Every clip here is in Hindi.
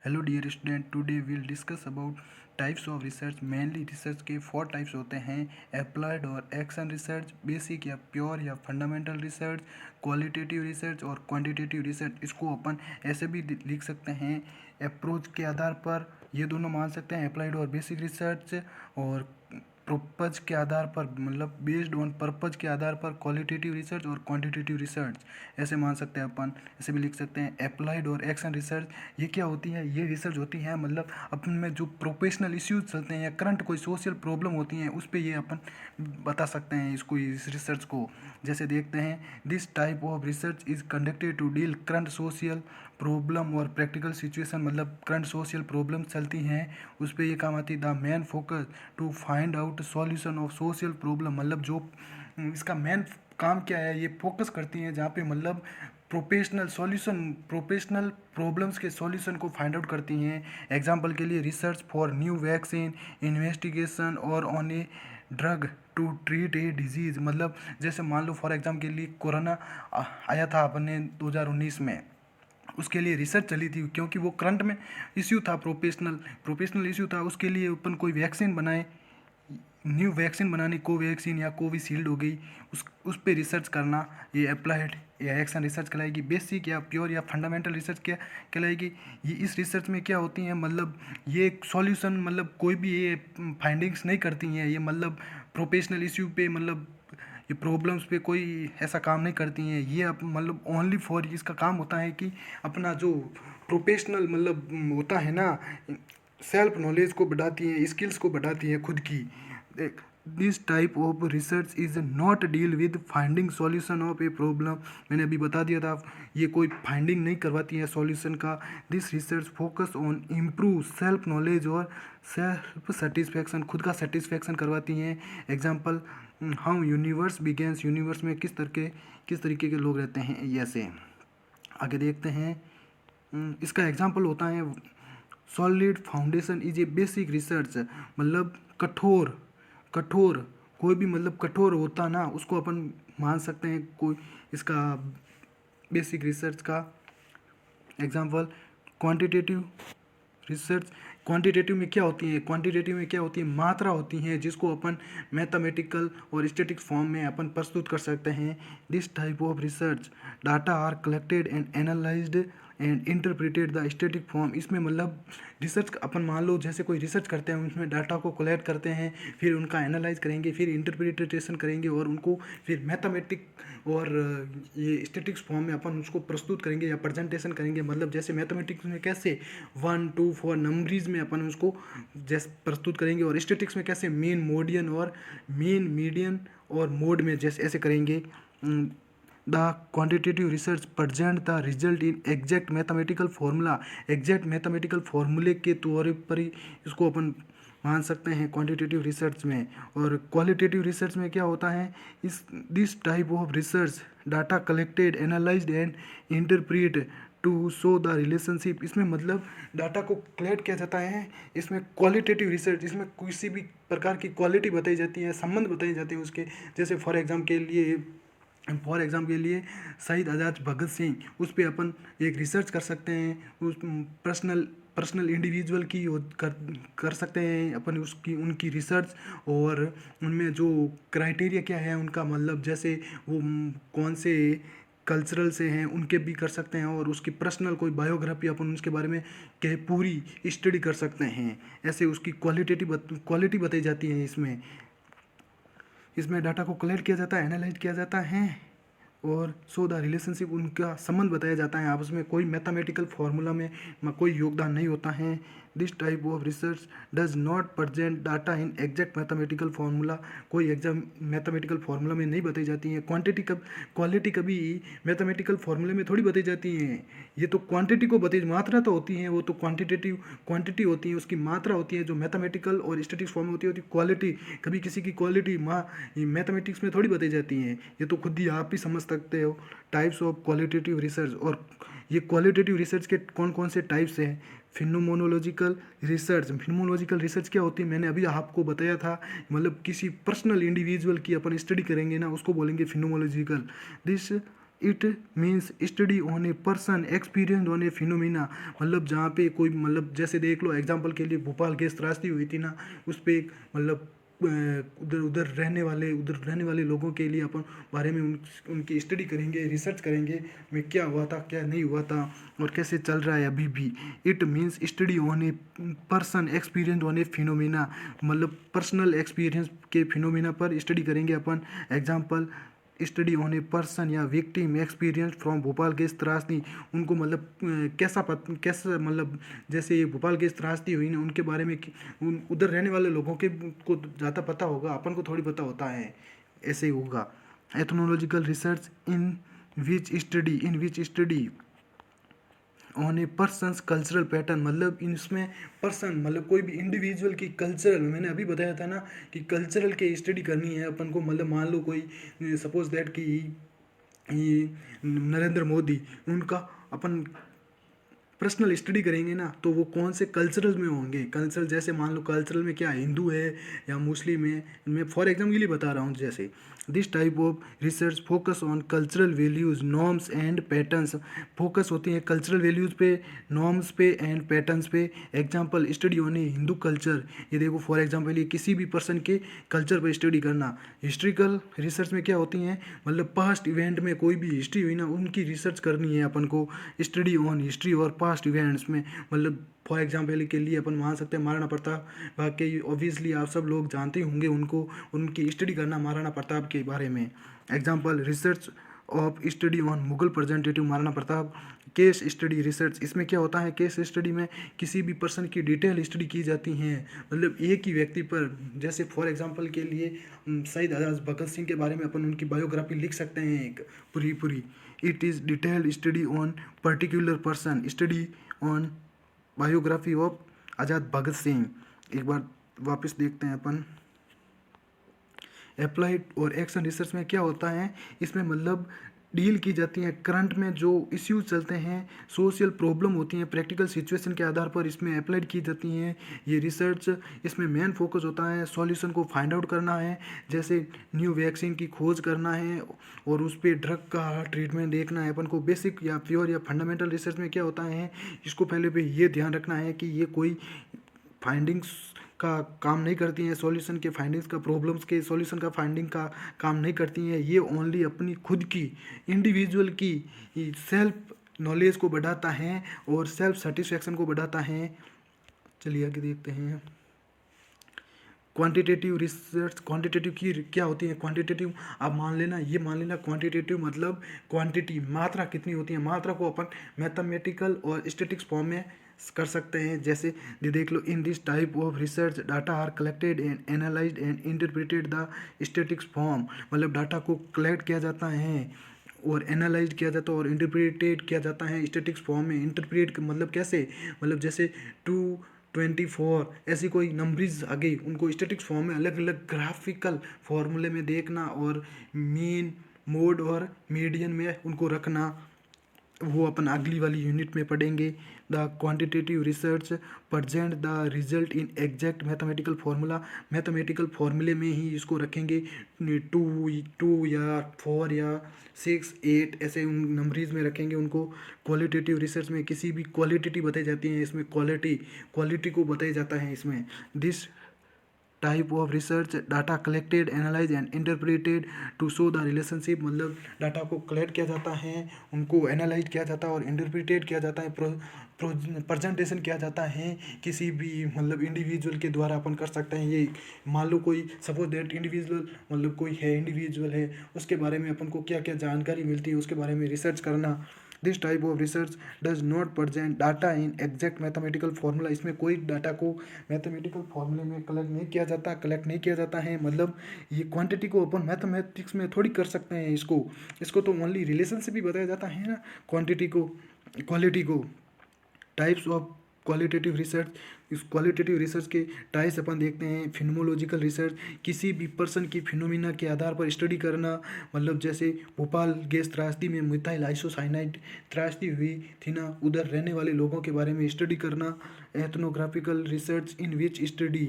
Hello dear student, today will discuss about types of research. Mainly research के 4 टाइप्स होते हैं: अप्लाइड और एक्शन रिसर्च, बेसिक या प्योर या फंडामेंटल रिसर्च, क्वालिटेटिव रिसर्च और क्वांटिटेटिव रिसर्च। इसको अपन ऐसे भी लिख सकते हैं अप्रोच के आधार पर, ये दोनों मान सकते हैं अप्लाइड और बेसिक रिसर्च, और पर्पज के आधार पर, मतलब बेस्ड ऑन पर्पज के आधार पर क्वालिटेटिव रिसर्च और क्वांटिटेटिव रिसर्च ऐसे मान सकते हैं अपन। ऐसे भी लिख सकते हैं अप्लाइड और एक्शन रिसर्च। ये क्या होती है? ये रिसर्च होती है मतलब अपन में जो प्रोफेशनल इश्यूज चलते हैं या करंट कोई सोशल प्रॉब्लम होती हैं उस पर ये अपन बता सकते हैं इसको, इस रिसर्च को। जैसे देखते हैं, this type of research is conducted to deal current social problem और प्रैक्टिकल सिचुएशन, मतलब करंट सोशल प्रॉब्लम चलती हैं उस पर ये काम आती है। The main focus to find out solution of social problem, मतलब जो इसका मेन काम क्या है, ये फोकस करती हैं जहाँ पे मतलब प्रोफेशनल प्रॉब्लम्स के सॉल्यूशन को फाइंड आउट करती हैं। एग्जांपल के लिए research for new vaccine, investigation और on a drug to treat a disease, मतलब जैसे मान लो फॉर एग्जाम्पल के लिए कोरोना आया था अपने 2019 में, उसके लिए रिसर्च चली थी क्योंकि वो करंट में इश्यू था, प्रोफेशनल इश्यू था। उसके लिए अपन कोई वैक्सीन बनाए, न्यू वैक्सीन बनानी, कोवैक्सीन या कोविशील्ड हो गई, उस पे रिसर्च करना, ये अप्लाइड या एक्शन रिसर्च कहलाएगी। बेसिक या प्योर या फंडामेंटल रिसर्च क्या कहलाएगी? ये इस रिसर्च में क्या होती हैं, मतलब ये सॉल्यूशन, मतलब कोई भी ये फाइंडिंग्स नहीं करती हैं, ये मतलब प्रोफेशनल इश्यू पे, मतलब ये प्रॉब्लम्स पे कोई ऐसा काम नहीं करती हैं। ये मतलब ओनली फॉर, इसका काम होता है कि अपना जो प्रोफेशनल मतलब होता है ना, सेल्फ नॉलेज को बढ़ाती हैं, स्किल्स को बढ़ाती हैं खुद की। This type of research is not deal with finding solution of a problem. मैंने अभी बता दिया था, ये कोई फाइंडिंग नहीं करवाती है सॉल्यूशन का। This research focus on improve self knowledge और सेल्फ सेटिस्फैक्शन, खुद का सेटिस्फैक्शन करवाती हैं। Example, how universe begins, universe में किस तरीके के लोग रहते हैं, ये ऐसे। आगे देखते हैं, इसका एग्जाम्पल होता है solid foundation is a basic research, मतलब कठोर कोई भी मतलब कठोर होता ना, उसको अपन मान सकते हैं कोई इसका बेसिक रिसर्च का एग्जाम्पल। क्वांटिटेटिव रिसर्च, क्वांटिटेटिव में क्या होती है? क्वांटिटेटिव में क्या होती है? मात्रा होती है जिसको अपन मैथमेटिकल और स्टैटिक फॉर्म में अपन प्रस्तुत कर सकते हैं। This type of research data are collected and analysed and interpreted the static form. इसमें मतलब रिसर्च अपन मान लो जैसे कोई रिसर्च करते हैं, उसमें डाटा को कलेक्ट करते हैं, फिर उनका एनालाइज करेंगे, फिर इंटरप्रिटेशन करेंगे और उनको फिर मैथमेटिक और ये स्टैटिक्स फॉर्म में अपन उसको प्रस्तुत करेंगे या प्रेजेंटेशन करेंगे। मतलब जैसे मैथमेटिक्स में कैसे 1 2 4 नंबरीज में अपन उसको जैसे प्रस्तुत करेंगे, और स्टैटिक्स में कैसे मेन मीडियन और मोड में जैसे ऐसे करेंगे। The quantitative research present the result in exact mathematical formula, exact mathematical फार्मूले के तौर पर ही इसको अपन मान सकते हैं क्वांटिटेटिव रिसर्च में। और क्वालिटेटिव रिसर्च में क्या होता है? इस this type of research data collected, analysed and interpret to show the relationship. इसमें मतलब डाटा को कलेक्ट किया जाता है। इसमें क्वालिटेटिव रिसर्च, इसमें किसी भी प्रकार की क्वालिटी बताई जाती है, संबंध बताए जाते हैं उसके। जैसे फॉर एग्जाम के लिए शहीद आज़ाद भगत सिंह, उस पर अपन एक रिसर्च कर सकते हैं। उस पर्सनल इंडिविजुअल की कर सकते हैं अपन उसकी उनकी रिसर्च, और उनमें जो क्राइटेरिया क्या है उनका, मतलब जैसे वो कौन से कल्चरल से हैं उनके भी कर सकते हैं, और उसकी पर्सनल कोई बायोग्राफी अपन उसके बारे में क्या पूरी स्टडी कर सकते हैं। ऐसे उसकी क्वालिटी बताई जाती है। इसमें डाटा को कलेक्ट किया जाता है, एनालाइज किया जाता है, और सो द रिलेशनशिप, उनका संबंध बताया जाता है आपस में। कोई मैथमेटिकल फार्मूला में कोई योगदान नहीं होता है। This type of research does not present data in exact mathematical formula, कोई एग्जाम मैथमेटिकल फार्मूला में नहीं बताई जाती हैं। क्वालिटी कभी मैथमेटिकल फार्मूले में थोड़ी बताई जाती हैं। ये तो क्वांटिटी को बताई, मात्रा तो होती है, वो तो क्वांटिटी होती है, उसकी मात्रा होती है। जो मैथमेटिकल और स्टैटिक्स फॉर्म में होती है क्वालिटी। कभी किसी की क्वालिटी मैथमेटिक्स में थोड़ी बताई जाती हैं, ये तो खुद ही आप ही समझ सकते हो। टाइप्स ऑफ क्वालिटेटिव रिसर्च, और ये क्वालिटेटिव रिसर्च के कौन कौन से टाइप्स हैं? फिनोमोनोलॉजिकल रिसर्च क्या होती है? मैंने अभी आपको बताया था, मतलब किसी पर्सनल इंडिविजुअल की अपन स्टडी करेंगे ना, उसको बोलेंगे phenomenological. This it means study on a person experience on a phenomena, मतलब जहाँ पे कोई, मतलब जैसे देख लो एग्जांपल के लिए भोपाल गैस त्रासदी हुई थी ना, उस पे एक मतलब उधर उधर रहने वाले लोगों के लिए अपन बारे में उनकी स्टडी करेंगे, रिसर्च करेंगे में क्या हुआ था क्या नहीं हुआ था और कैसे चल रहा है अभी भी। It means study on a person experience on a phenomena, मतलब पर्सनल एक्सपीरियंस के फिनोमिना पर स्टडी करेंगे अपन। Example study on a person या victim experience from Bhopal gas त्रासदी, उनको मतलब कैसा मतलब जैसे ये भोपाल गैस त्रासदी हुई ना, उनके बारे में उधर रहने वाले लोगों के को ज़्यादा पता होगा, अपन को थोड़ी पता होता है, ऐसे ही होगा। Ethnological research in which study on a persons cultural pattern, मतलब इसमें पर्सन मतलब कोई भी इंडिविजुअल की कल्चरल, मैंने अभी बताया था ना कि कल्चरल के स्टडी करनी है अपन को, मतलब मान लो कोई सपोज दैट कि ये नरेंद्र मोदी, उनका अपन पर्सनल स्टडी करेंगे ना, तो वो कौन से कल्चरल में होंगे। कल्चरल जैसे मान लो कल्चरल में क्या हिंदू है या मुस्लिम है, मैं फॉर एग्जाम्पल के लिए बता रहा हूँ। जैसे this type of research focus on cultural values norms and patterns, focus होती है कल्चरल वैल्यूज़ पे, नॉर्म्स पे एंड पैटर्न्स पे। Example study on A Hindu culture, ये देखो फॉर एग्जाम्पल ये किसी भी पर्सन के कल्चर पर स्टडी करना। हिस्ट्रिकल रिसर्च में क्या होती हैं, मतलब पास्ट इवेंट में कोई भी हिस्ट्री हुई ना, उनकी रिसर्च करनी है अपन को। स्टडी ऑन हिस्ट्री और पास्ट इवेंट्स में, मतलब फॉर एग्जाम्पल के लिए अपन मान सकते हैं महाराणा प्रताप, बाकी ऑब्वियसली आप सब लोग जानते होंगे उनको, उनकी स्टडी करना महाराणा प्रताप के बारे में। Example research of study on Mughal presentative Maharana Pratap. Case study research, इसमें क्या होता है, केस स्टडी में किसी भी पर्सन की डिटेल स्टडी की जाती हैं, मतलब एक ही व्यक्ति पर। जैसे फॉर एग्जांपल के लिए शहीद आज़ाद भगत सिंह के बारे में अपन उनकी बायोग्राफी लिख सकते हैं एक पूरी। It is detail study on particular person, study on biography of Azad Bhagat Singh. एक बार वापस देखते हैं अपन। अप्लाइड और एक्शन रिसर्च में क्या होता है, इसमें मतलब डील की जाती हैं करंट में जो इश्यूज चलते हैं, सोशल प्रॉब्लम होती हैं, प्रैक्टिकल सिचुएशन के आधार पर इसमें अप्लाइड की जाती हैं ये रिसर्च। इसमें मेन फोकस होता है सॉल्यूशन को फाइंड आउट करना है, जैसे न्यू वैक्सीन की खोज करना है और उस पर ड्रग का ट्रीटमेंट देखना है अपन को। बेसिक या प्योर या फंडामेंटल रिसर्च में क्या होता है, इसको पहले पे ये ध्यान रखना है कि ये कोई फाइंडिंग्स का काम नहीं करती हैं, सॉल्यूशन के फाइंडिंग्स का, प्रॉब्लम्स के सॉल्यूशन का फाइंडिंग का काम नहीं करती हैं। ये ओनली अपनी खुद की इंडिविजुअल की सेल्फ नॉलेज को बढ़ाता है और सेल्फ सेटिस्फेक्शन को बढ़ाता है। चलिए आगे देखते हैं। क्वांटिटेटिव रिसर्च, क्वांटिटेटिव की क्या होती है, क्वांटिटेटिव आप मान लेना क्वांटिटेटिव मतलब क्वांटिटी, मात्रा कितनी होती है, मात्रा को अपन मैथमेटिकल और स्टैटिस्टिक्स फॉर्म में कर सकते हैं। जैसे देख लो, in this type of research data are collected and analysed and interpreted the statistics form, मतलब डाटा को कलेक्ट किया जाता है और एनालाइज किया जाता है और इंटरप्रेटेड किया जाता है स्टैटिक्स फॉर्म में। इंटरप्रेट मतलब कैसे, मतलब जैसे 224 ऐसी कोई नंबरीज आ गई, उनको स्टैटिक्स फॉर्म में अलग अलग ग्राफिकल फॉर्मूले में देखना और मीन, मोड और मीडियन में उनको रखना, वो अपन अगली वाली यूनिट में पढ़ेंगे। The quantitative research present the result in exact mathematical formula, mathematical फार्मूले में ही इसको रखेंगे। 2 या 4 या 6 8 ऐसे उन नंबरीज में रखेंगे उनको। क्वालिटेटिव रिसर्च में किसी भी क्वालिटेटिव बताई जाती है, इसमें क्वालिटी को बताया जाता है इसमें। This type of research data collected analyse and interpreted to show the relationship, मतलब डाटा को कलेक्ट किया जाता है, उनको एनालाइज किया जाता है और इंटरप्रेटेड किया जाता है, प्रेजेंटेशन किया जाता है किसी भी मतलब इंडिविजुअल के द्वारा अपन कर सकते हैं। ये मान लो कोई सपोज दैट इंडिविजुअल, मतलब कोई है इंडिविजुअल है, उसके बारे में अपन को क्या क्या जानकारी मिलती है उसके बारे में रिसर्च करना। This type of research does not present data in exact mathematical formula, इसमें कोई डाटा को मैथमेटिकल फार्मूले में कलेक्ट नहीं किया जाता है, मतलब ये क्वांटिटी को अपन मैथमेटिक्स में थोड़ी कर सकते हैं, इसको तो ओनली रिलेशन से भी बताया जाता है ना क्वांटिटी को, क्वालिटी को। टाइप्स ऑफ क्वालिटेटिव रिसर्च, इस क्वालिटेटिव रिसर्च के टाइप्स अपन देखते हैं। फिनोमोलॉजिकल रिसर्च, किसी भी पर्सन की फिनोमिना के आधार पर स्टडी करना, मतलब जैसे भोपाल गैस त्रासदी में मिथाइल आइसोसाइनाइड त्रासदी हुई थी ना, उधर रहने वाले लोगों के बारे में स्टडी करना। Ethnographical research in which study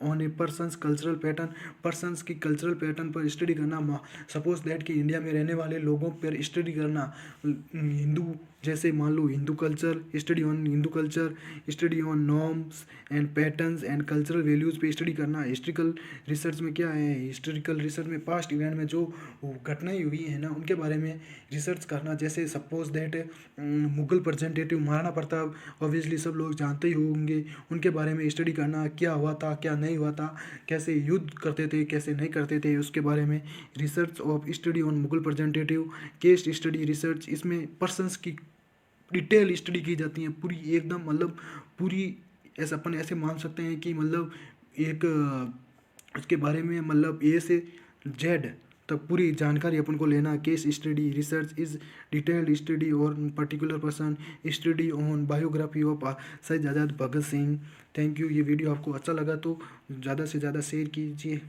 on a persons cultural pattern, persons की कल्चरल पैटर्न पर स्टडी करना, सपोज दैट कि इंडिया में रहने वाले लोगों पर स्टडी करना, हिंदू जैसे मान लो Hindu culture, study on Hindu culture, study on norms and patterns and cultural values पे स्टडी करना। हिस्ट्रिकल रिसर्च में क्या है, हिस्टोरिकल रिसर्च में पास्ट इवेंट में जो घटनाएं हुई हैं ना उनके बारे में रिसर्च करना। जैसे suppose that Mughal presentative Maharana Pratap, obviously सब लोग जानते ही होंगे, उनके बारे में स्टडी करना, क्या हुआ था क्या नहीं हुआ था, कैसे युद्ध करते थे कैसे नहीं करते थे, उसके बारे में research of study on Mughal presentative. Case study research, इसमें पर्सनस की डिटेल स्टडी की जाती है पूरी एकदम, मतलब पूरी ऐसा अपन ऐसे मान सकते हैं कि मतलब एक उसके बारे में मतलब ए से जेड तक पूरी जानकारी अपन को लेना। Case study research is detailed study और particular person, study on biography of शहीद आज़ाद भगत सिंह। Thank you. ये वीडियो आपको अच्छा लगा तो ज़्यादा से ज़्यादा शेयर कीजिए।